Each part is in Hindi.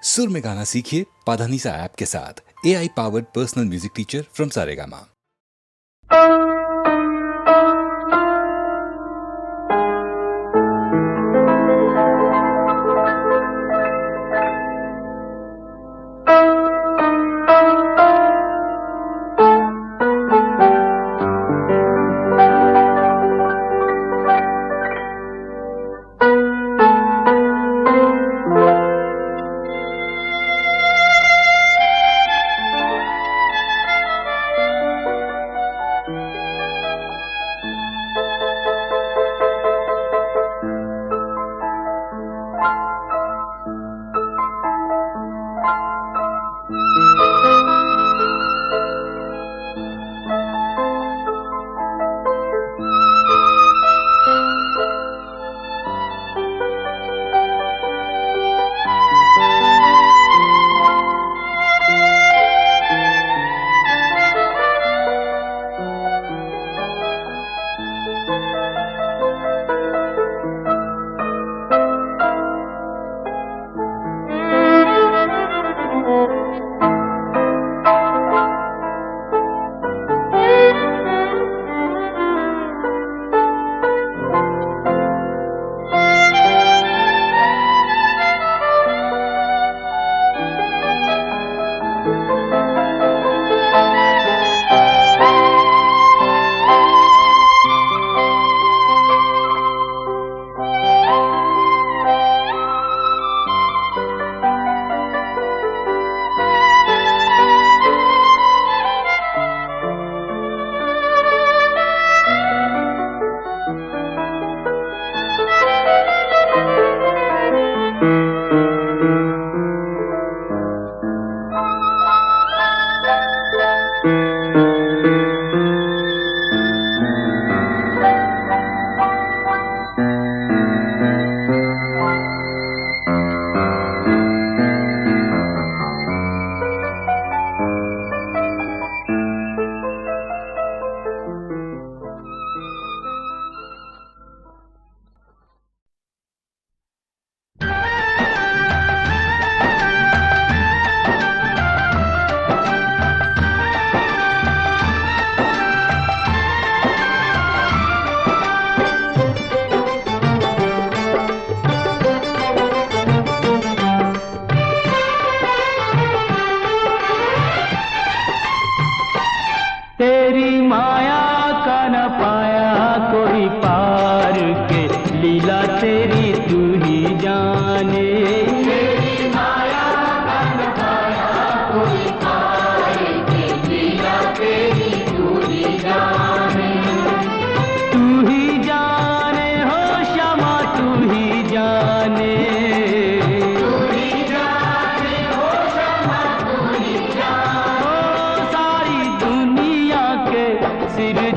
सुर में गाना सीखिए पाधानीसा ऐप के साथ। AI powered personal music teacher from Saregama.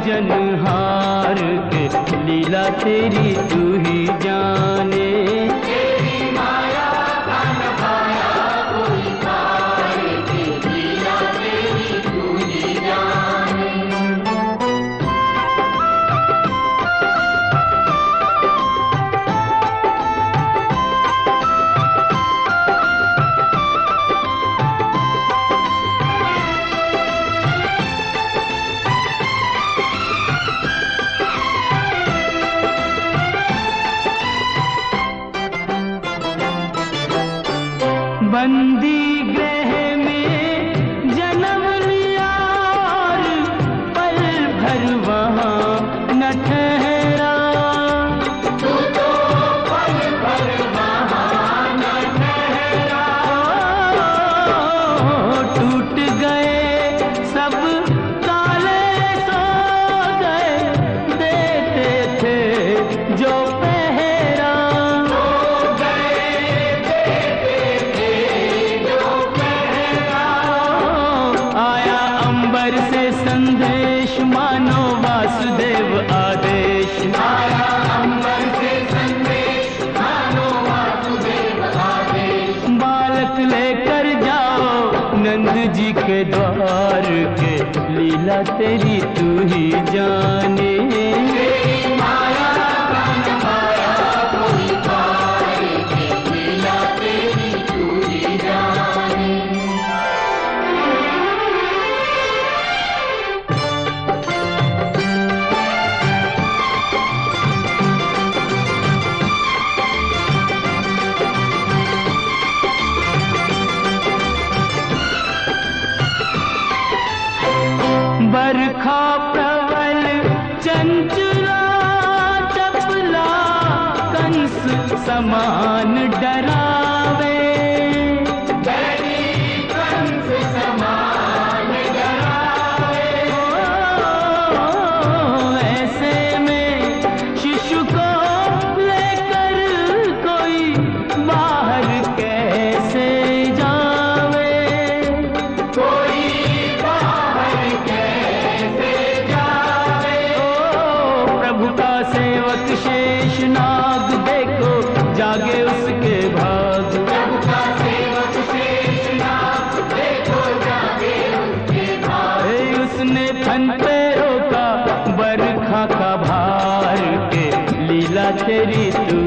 जनहार के लीला तेरी तू ही जाने। तेरी माया का न पाया कोई पार के लीला तेरी तू ही जाने। बंदी गृह में जन्म लिया और पल भर वहाँ न ठहरा। तू तो पल भर वहाँ न ठहरा। टूट गए सब ताले सौदे देते थे जो पहरा। संदेश मानो वासुदेव आदेश। आया अंबर से संदेश मानो वासुदेव आदेश। बालक लेकर जाओ नंद जी के द्वार के लीला तेरी तू ही जाने। तेरी माया का न पाया कोई पार के लीला तेरी तू ही जाने।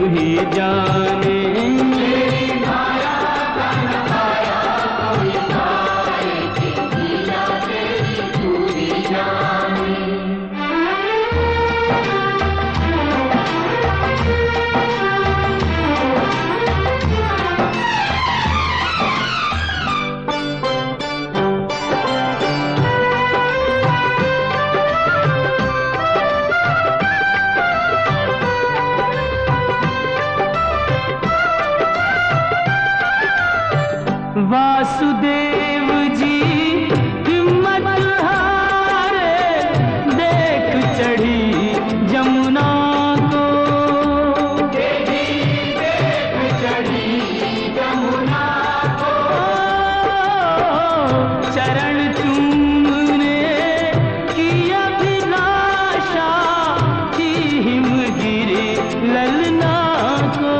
ही जाने। वासुदेव जी हिम्मत हारे, देख चढ़ी जमुना को। देख चढ़ी जमुना को। चरण चूमने की अभिलाषा थी हिमगिरी ललना को।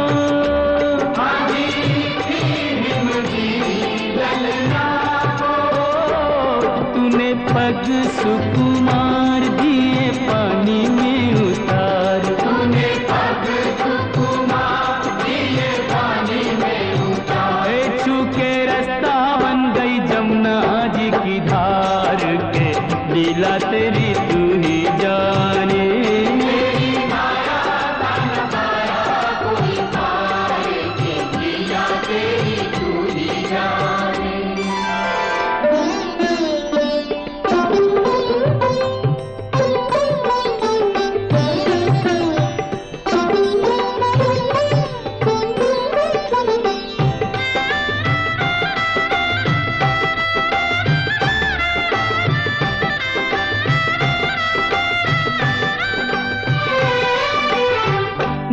पग सुकुमार दिए पानी में उतार। तूने पग सुकुमार दिए पानी में उतार। छू के रास्ता बन गई जमुना जी की धार के, लीला तेरी तू ही जाने।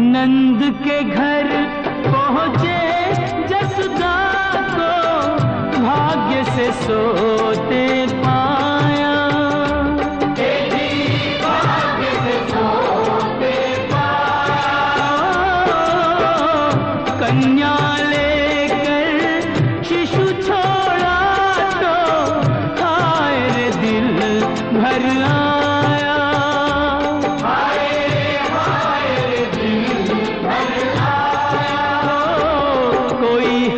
नंद के घर पहुँचे जसुदा को, भाग्य से सोते पाया। भाग्य से सोते पाया। कन्या लेकर शिशु छोड़ा तो हाय रे दिल भर आया।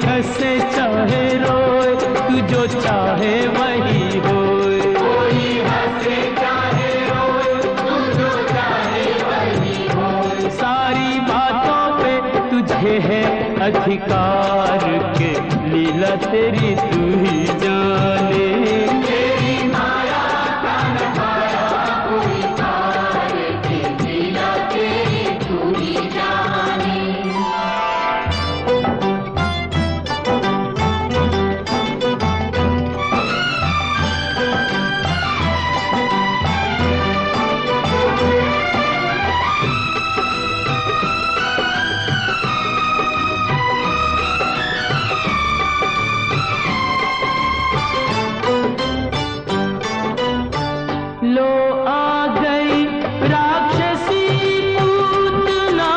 हंसे चाहे रोए तू जो चाहे वही होए। कोई हंसे चाहे रोए तू जो चाहे वही होए। सारी बातों पे तुझे है अधिकार के, लीला तेरी तू ही जाने। तेरी माया का नखाया कोई तार के, लीला तेरी तू ही जाने। लो आ गई राक्षसी पूतना,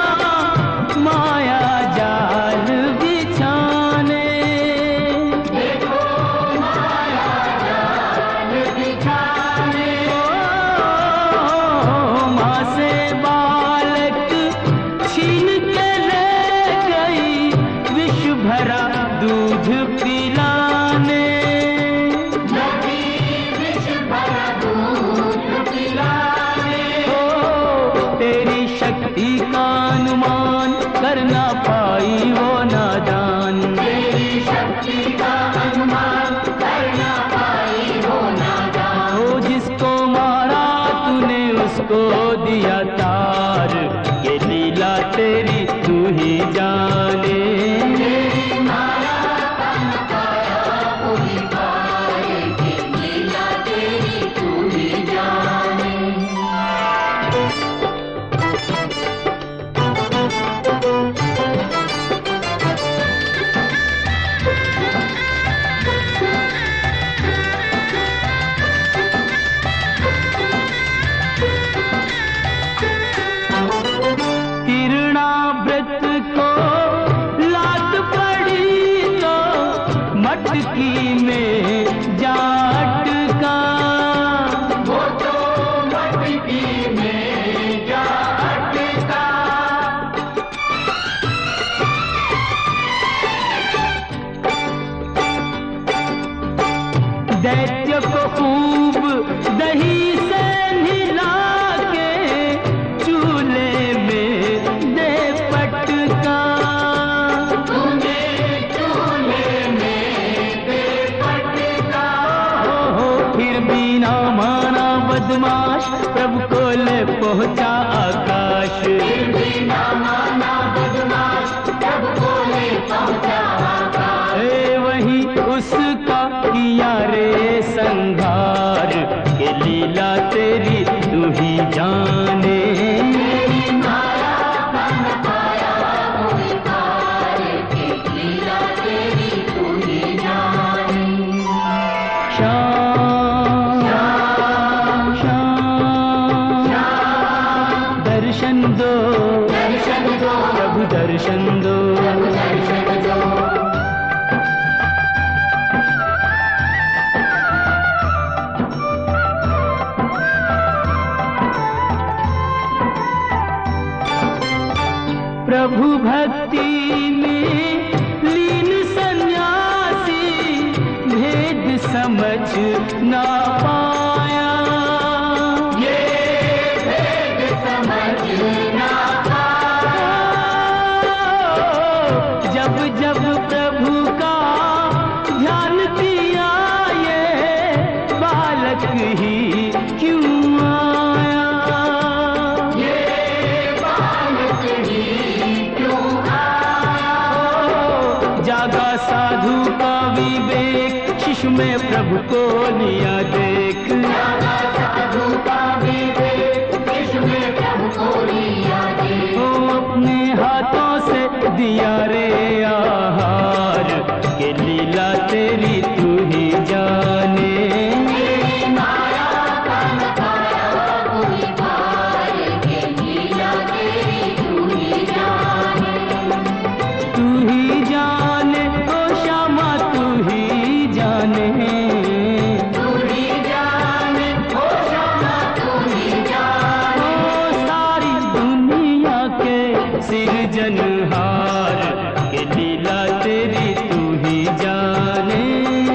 माया जाल बिछाने। देखो माया जाल बिछाने। माँ से बालक छीन के ले गई, विष भरा दूध पिलाने। तेरी शक्ति का अनुमान कर ना पाई वो नादान। तेरी शक्ति का अनुमान कर ना पाई वो नादान। वो जिसको मारा तूने उसको दिया तार, ये लीला तेरी तू ही जाने। तेरी माया का नखाया कोई तार के, लीला तेरी तू ही जाने। व्रत को लात पड़ी तो मटकी में जाट का। वो तो मटकी में जाट का। दैत्य को खूब दही से नहला के चूल्हे में दे पटका। चूल्हे में दे पटका। हो फिर भी ना माना बदमाश, प्रभु को ले पहुंचा आकाश। फिर भी ना माना बदमाश, प्रभु को ले पहुंचा आकाश। वही उसका किया रे संघार, के लीला तेरी तू ही जाने। तेरी माया बन पाया कोई पार, के लीला तेरी तू ही जाने। श्याम श्याम श्याम दर्शन दो, दर्शन दो प्रभु, दर्शन दो, दर्शन दो। प्रभु भक्ति में लीन सन्यासी भेद समझ ना पाया। ये भेद समझ ना पाया। जब जब प्रभु का ध्यान किया, ये बालक ही क्यों आया। ये बालक ही जागा साधु का विवेक, शिशु में प्रभु को लिया देख। जागा साधु का विवेक, शिशु में प्रभु को लिया देख। वो अपने हाथों से दिया रे आहार, के लीला तेरी तू ही जाने। तेरी माया का न पाया कोई पार, के लीला तेरी तू ही जाने। तू ही जाने ओ श्यामा, तू ही जाने। तू ही जाने ओ श्यामा, तू ही जाने। ओ सारी दुनिया के सिरजनहार, के लीला तेरी तू ही जाने।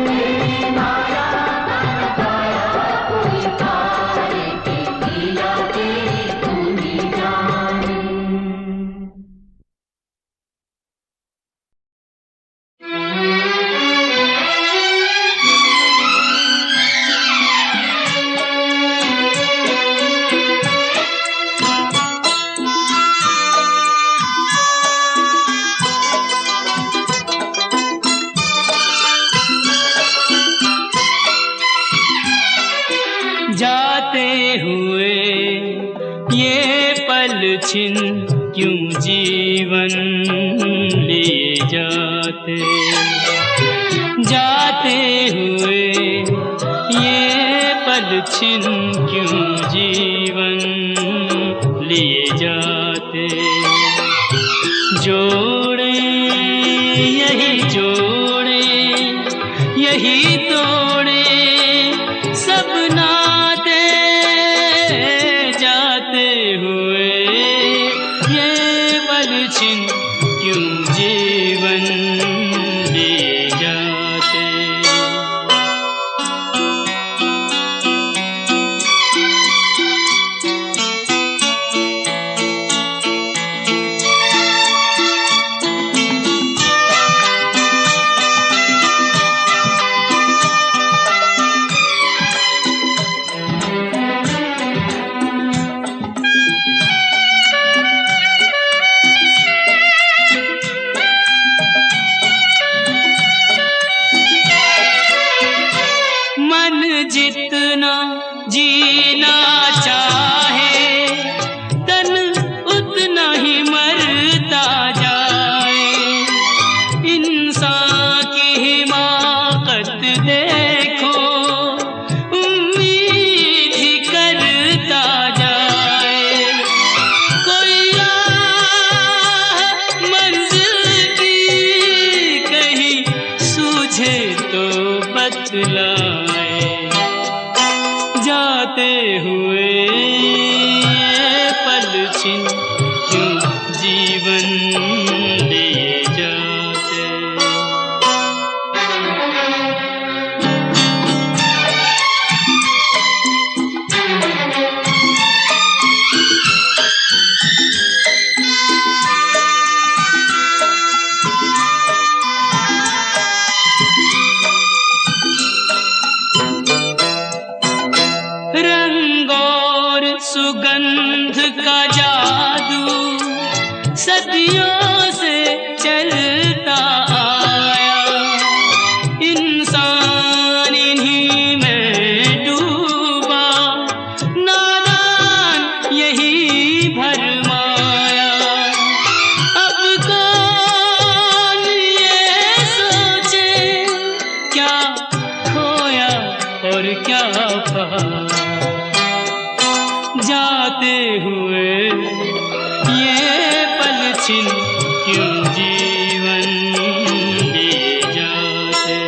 तेरी माया का न पाया कोई पार, के लीला तेरी तू ही जाने। जाते हुए ये पल छिन क्यों जीवन लिए जाते। जाते हुए ये पल छिन क्यों जीवन लिए जाते। जोड़े यही जोड़े, यही तोड़े सब नाते। जाते हुए ये पल छिन क्यों जीवन लिए जाते। जितना जीना चाहे तन उतना ही मरता जाए। इंसान की हिमाकत देखो, उम्मीद ही करता जाए। कोई राह मंजिल की कहीं सूझे तो बतलाए। जाते हुए ये पल छिन क्यों जीवन लिए जाते। क्या पहाड़, जाते हुए ये पल छिन क्यों जीवन लिए जाते।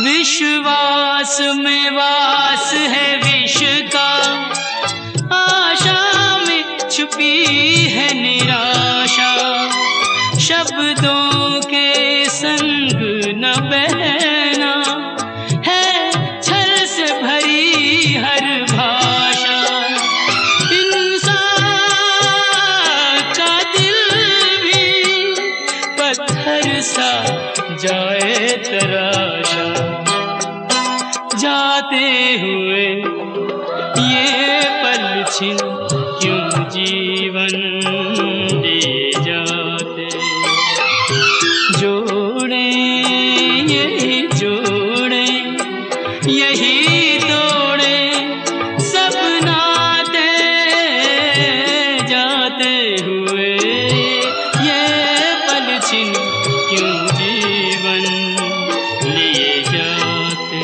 विश्वास में वास है विष का, आशा में छुपी है निराशा, शब्दों के संग न बहना है छल से भरी हर भाषा। इंसान का दिल भी पत्थर सा जाए तराशा, जाते हुए ये पल छिन क्यों जीवन लिए जाते। जोड़े यही जोड़े यही तोड़े सब नाते, जाते हुए ये पल छिन क्यों जीवन लिए जाते,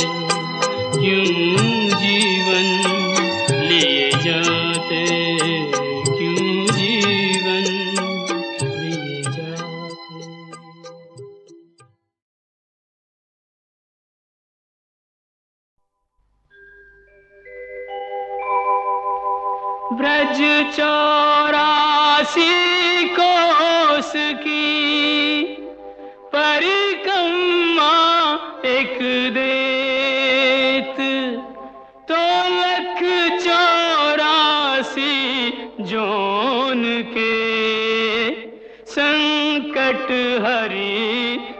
क्यों जीवन लिए जाते, क्यों जीवन लिए जाते। ब्रज 84 कोस की परिक्रमा एक देत, तो 184 जोन के संकट हरि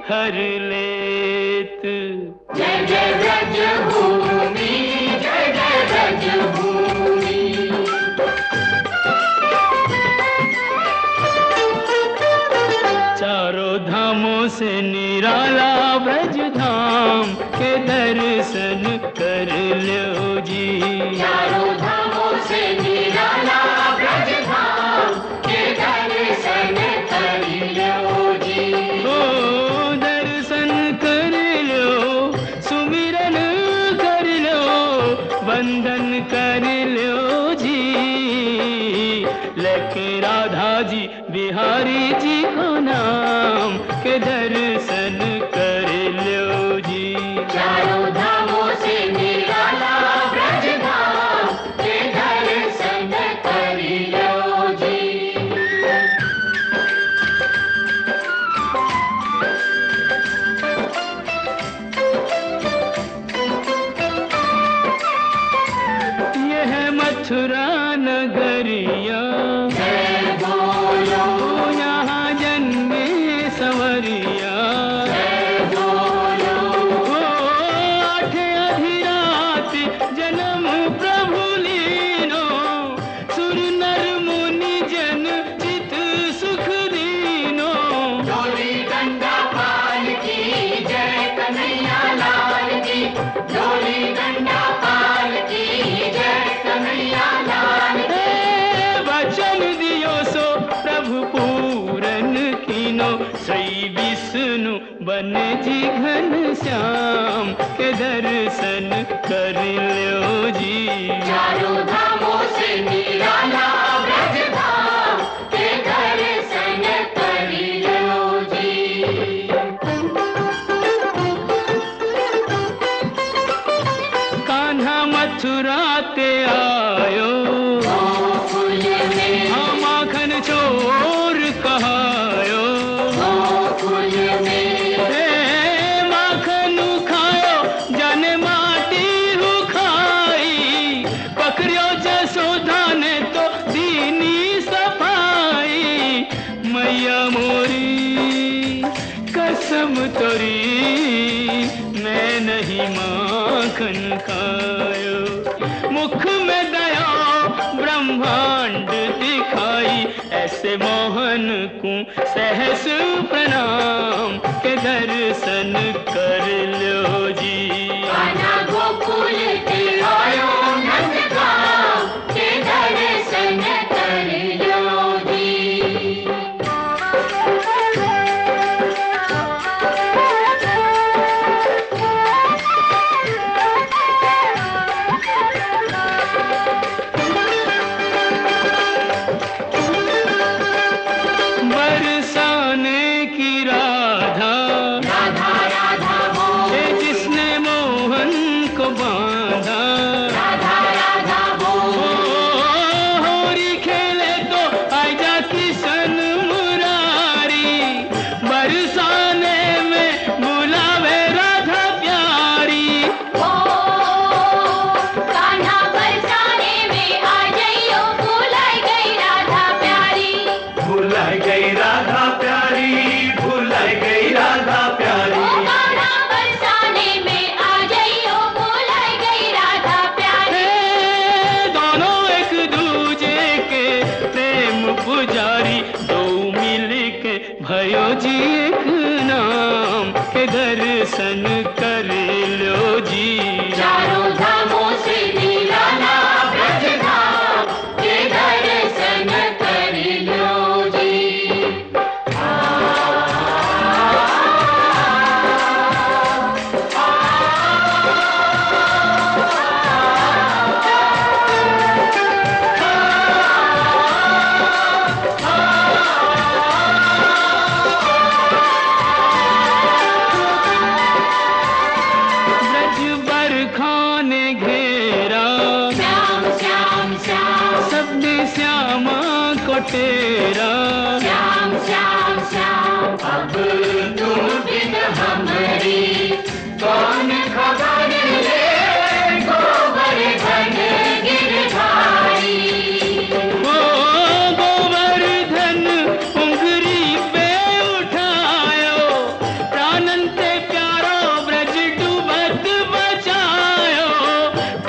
हर लेत। जय जय ब्रज भूमि, जय जय ब्रज भूमि। चारों धामों से निराला ब्रज धाम के दर्शन कर लो जी। चारों धामों से निराला ब्रज धाम के दर्शन कर लो जी। ओ दर्शन कर लो, सुमिरन कर लो, वंदन कर लो जी। लेके राधा जी बिहारी जी को नाम के दर्शन कर लो जी। चारों धामों से निराला ब्रज धाम के दर्शन कर लो जी। यह मथुरा नगरिया, यहाँ जन्मे संवरिया, आठ अधिरात जन्म प्रभु लीनो, सुर नर मुनि जन चित सुख दीनो। डोली डंडा पाल की जय कन्हैया लाल की, डोली डंडा पाल की जय कन्हैया लाल की। वचन दियो सो प्रभु पूरन कीनो, श्री विष्णु बन जी घन श्याम के दर्शन कर लो जी। चारों धामों से निराला ब्रज धाम के दर्शन कर लो जी। कान्हा मथुरा ते आयो, माखन चोर कहायो, माखन खायो जाने माटी हु खाई, पकड़ियो जसोदा ने तो दीनी सफाई। मैया मोरी कसम तोरी, मैं नहीं माखन मुख में दया ब्रह्मांड दिखाई, ऐसे मोहन को सहस प्रणाम के दर्शन कर लो जी। गोकुल के आयो नंदगांव के दर्शन कर लो जी। बरसाने की राधा राधा राधा बोल, है जिसने मोहन को बांधा, राधा राधा बोल, होरी खेले तो आजा किशन मुरारी, बरसाने में बुलावे राधा प्यारी। ओ कान्हा बरसाने में आ जाइयो, भुलाई गई राधा प्यारी। भुलाई गई राधा प्यारी, भुलाई गई राधा ओ प्यारी। कान्हा बरसाने में आ जाइयो, भुलाई गई राधा प्यारी। दोनों एक दूजे के प्रेम पुजारी, दो मिल के भयो जी एक नाम के दर्शन कर लो जी। चारों धामों से निराला ब्रज धाम के दर्शन कर लो जी। ब्रज बरखा ने घेरा, श्याम श्याम श्याम, सबने श्यामा को तेरा। श्याम श्याम श्याम, अब तुम बिन हमारी कौन खबर ले, गोवर्धन गिरधारी। ओ गोवर्धन उंगरी पे उठायो, प्राणन ते प्यारो ब्रज डूबत बचायो,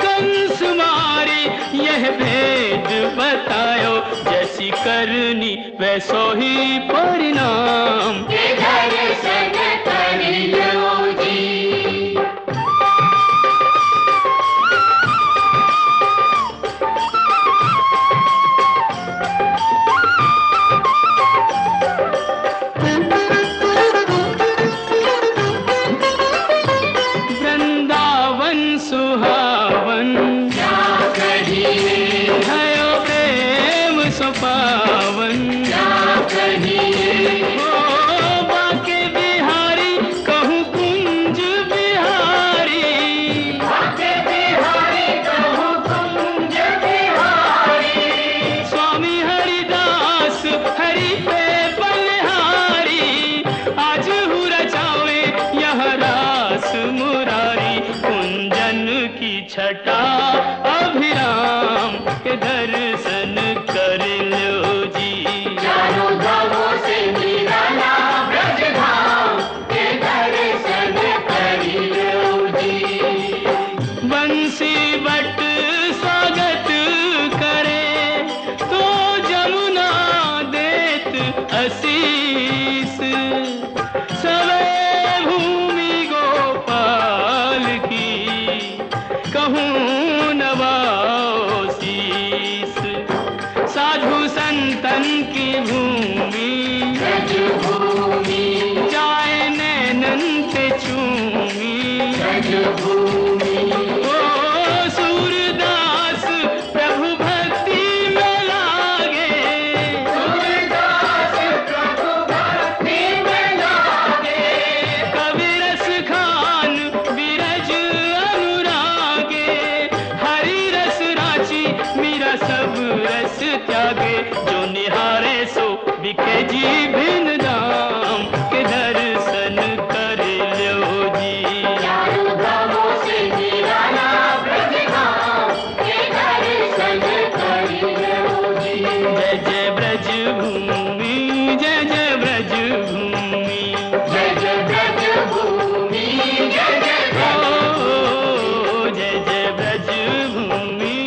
कंस मारी यह भेद बतायो, जैसी करनी वैसो ही परिणाम। के दर्शन कर लो जी। वृंदावन सुहावन क्या कहिए, भयो प्रेम सो पावन, क्या कहिए, ओ बाके बिहारी कहूँ कुंज बिहारी, बाके बिहारी कहूँ कुंज बिहारी। स्वामी हरिदास हरि पे बलिहारी, आज हूँ रचावे यह रास मुरारी, कुंजन की छटा अभिराम के दर्शन कर लो जी। चारों धामों से निराला ब्रज धाम के दर्शन कर लो जी। बंसी बट स्वागत करे तो जमुना देत आशीष, सवे भूमि गोपाल की कहूँ नवाओ शीस, साधु संतन की भूमि ब्रज भूमि, जाए नैनन पे चूमी। ब्रज भूमि, ओ सूरदास प्रभु भक्ति में लागे, सूरदास प्रभु भक्ति में लागे। कवि रस खान विरज अनुरागे, हरि रस राची मीरा सब रस त्यागे, जो निहारे सो बिके जी भिन्न दाम के दर्शन कर लो जी। चारों धामों से निराला ब्रज धाम के दर्शन कर लो जी। जय जय ब्रज भूमि, जय जय ब्रज भूमि, जय जय ब्रज भूमि, जय जय ओ जय जय ब्रज भूमि।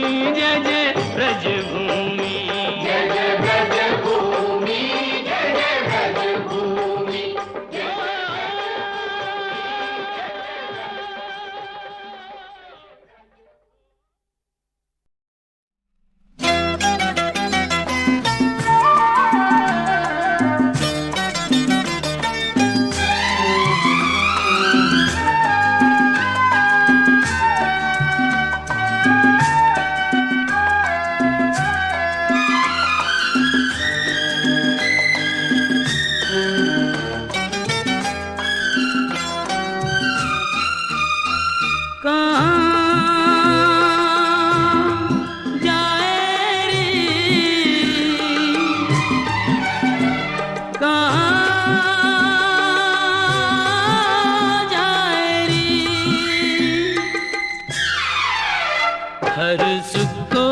हर सुख को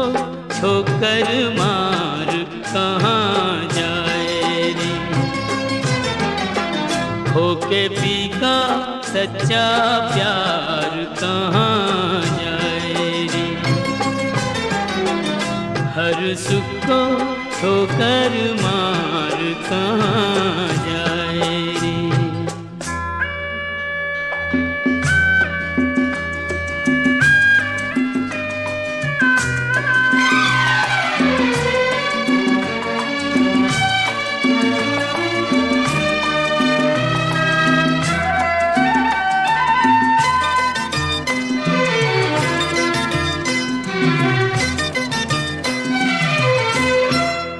ठोकर मार कहाँ जाए रे। होके पी का सच्चा प्यार कहाँ जाए रे। हर सुख को ठोकर मार कहाँ जाए रे।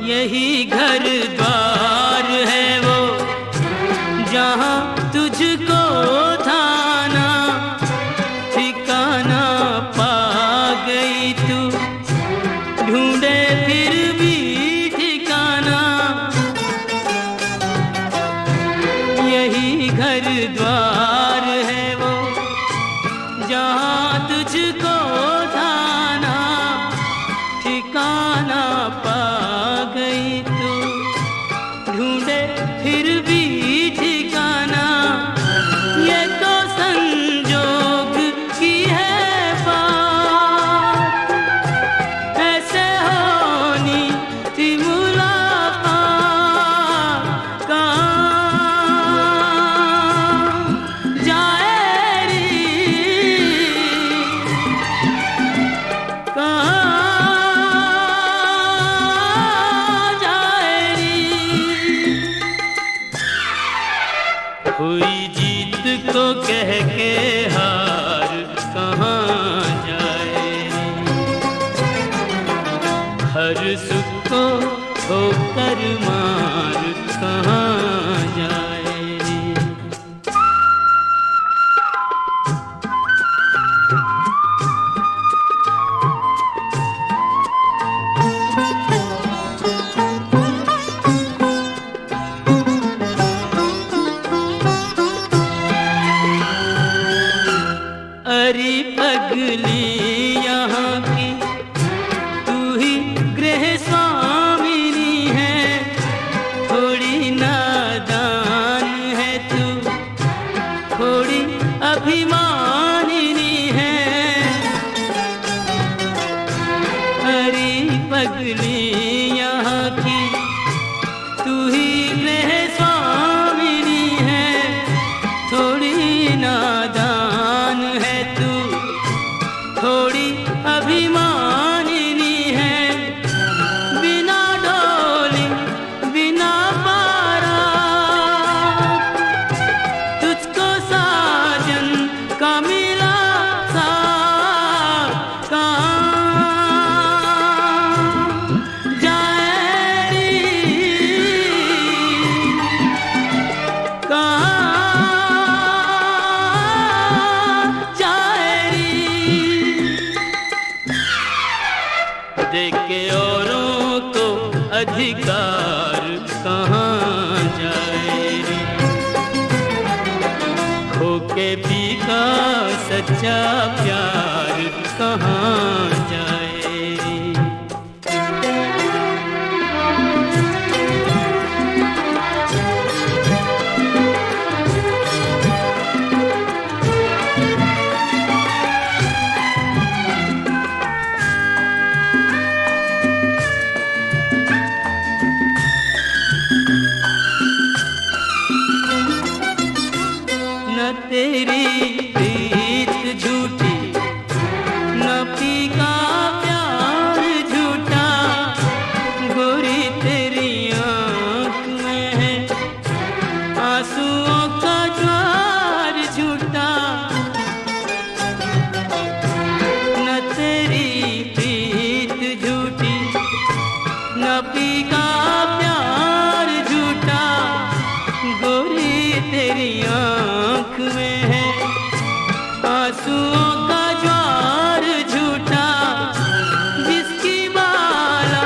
यही घर द्वार है वो जहाँ तुझको थाना ठिकाना पा गई तू, ढूंढे फिर भी ठिकाना। यही घर द्वार है वो जहाँ तुझको थाना ठिकाना पा गई तू, ढूंढे फिर भी ठिकाना। ये तो संजोग की है बात, ऐसे होनी थी मुलाकात। कहाँ जाए रे, कहाँ हुई जीत को कह के हार कहाँ जाए। हर सुख को ठोकर मार कहाँ जाए। अरे पगली यहाँ की तू ही गृह स्वामिनी है, थोड़ी नादान है तू, थोड़ी अभिमानिनी है। अरे पगली यहाँ की तू ही गृह स्वामिनी है, थोड़ी नादान है तू, थोड़ी अभिमानिनी है। बिना डोली बिना पारा तुझको साजन का मिला साथ, कहाँ जाए रे, कहाँ देख के औरों को अधिकार कहाँ जाए रे। खो के पी का सच्चा प्यार कहाँ जाए रे। न तेरी प्रीत झूठी, न पी का प्यार झूठा, गोरी तेरी आँख में है आंसुओं का ज्वार झूठा। न तेरी प्रीत झूठी, न पी का प्यार झूठा, गोरी तेरी आँख में है आंसुओं का ज्वार झूठा। जिसकी माला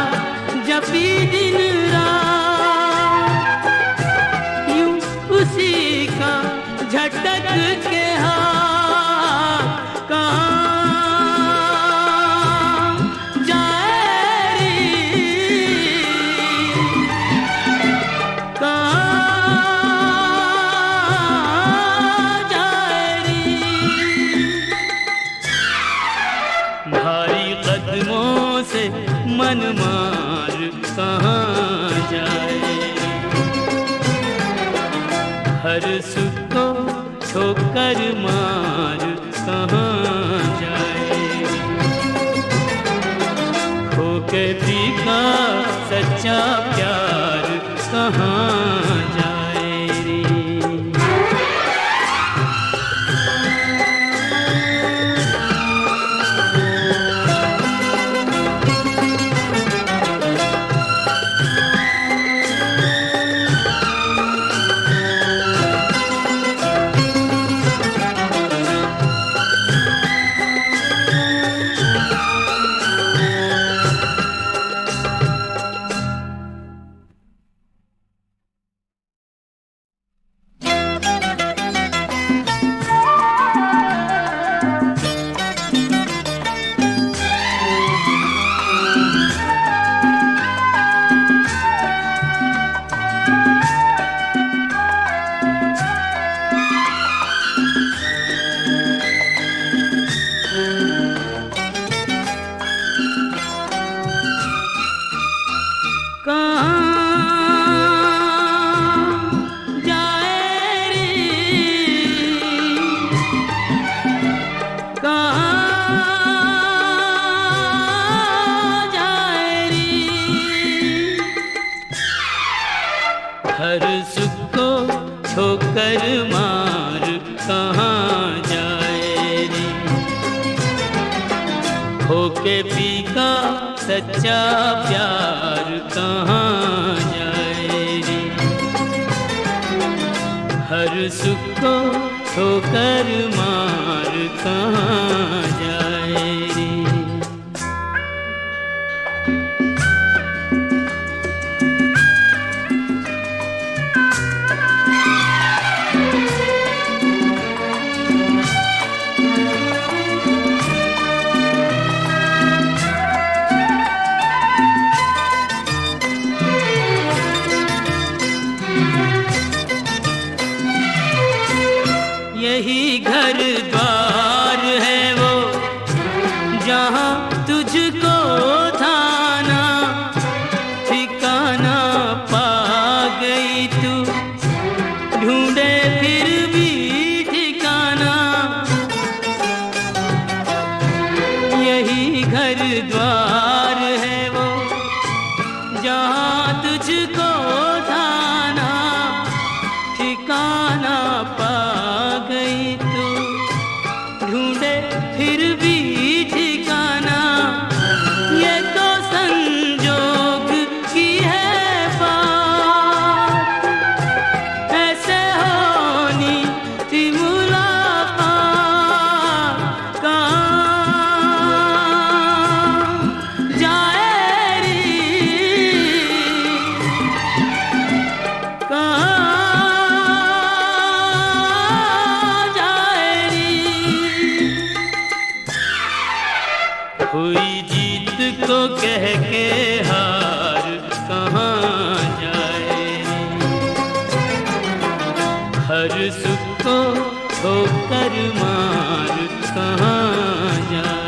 जपी दिन रात, यूं उसी का झटक के हाथ कहाँ हर सुख को ठोकर मार कहाँ जाए, खो के फीका सच्चा प्यार कहाँ जाए रे। हर सुख को ठोकर मार कहाँ जाए रे, होके फीका सच्चा प्यार कहाँ जाए रे। हर सुख को ठोकर मार कहाँ जाए रे। यही घर द्वार है वो जहाँ तुझको थाना ठिकाना पा गई तू, ढूंढे फिर भी ठिकाना। यही घर द्वार है वो जहाँ तुझको थाना ठिकाना पा गई तू, ढूंढे फिर भी ठिकाना। ये तो संजोग की है बात, ऐसे होनी थी मुलाकात। कहाँ जाए रे, कहाँ हुई जीत को कह के हार कहाँ जाए। हर सुख को ठोकर मार कहाँ जाए।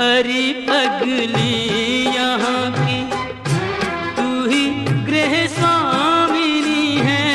अरे पगली यहाँ की तू ही गृह स्वामिनी है,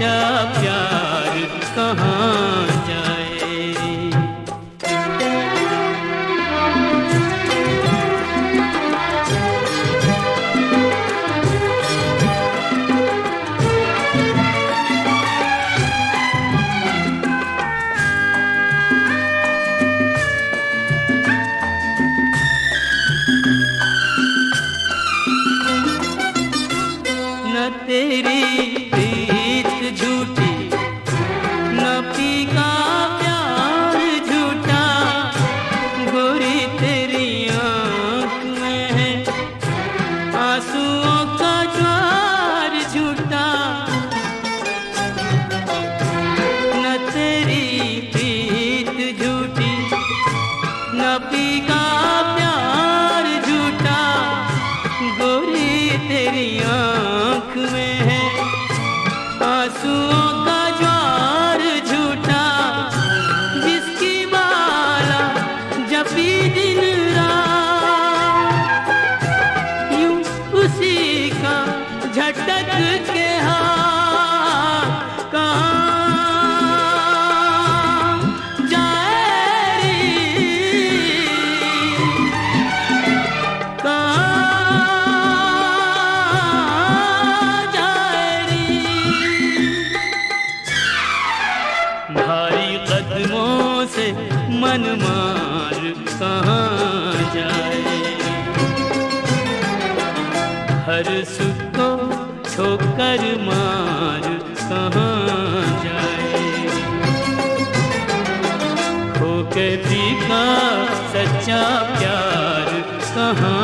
सच्चा प्यार कहाँ जाए। न तेरी प्रीत झूठी, न पी का प्यार झूठा, गोरी तेरी आँख में है आंसुओं का ज्वार झूठा। न तेरी प्रीत झूठी, न पी का प्यार झूठा, गोरी तेरी आँख में है आंसुओं का ज्वार झूठा। जिसकी माला जपी दिन रात, यूं उसी का झटक के हाथ कहाँ जाए रे, कहाँ जाए रे। भारी कदमों से मन मार कहाँ जाए, हर सुख को ठोकर मार कहाँ जाए। खो के फीका सच्चा प्यार कहाँ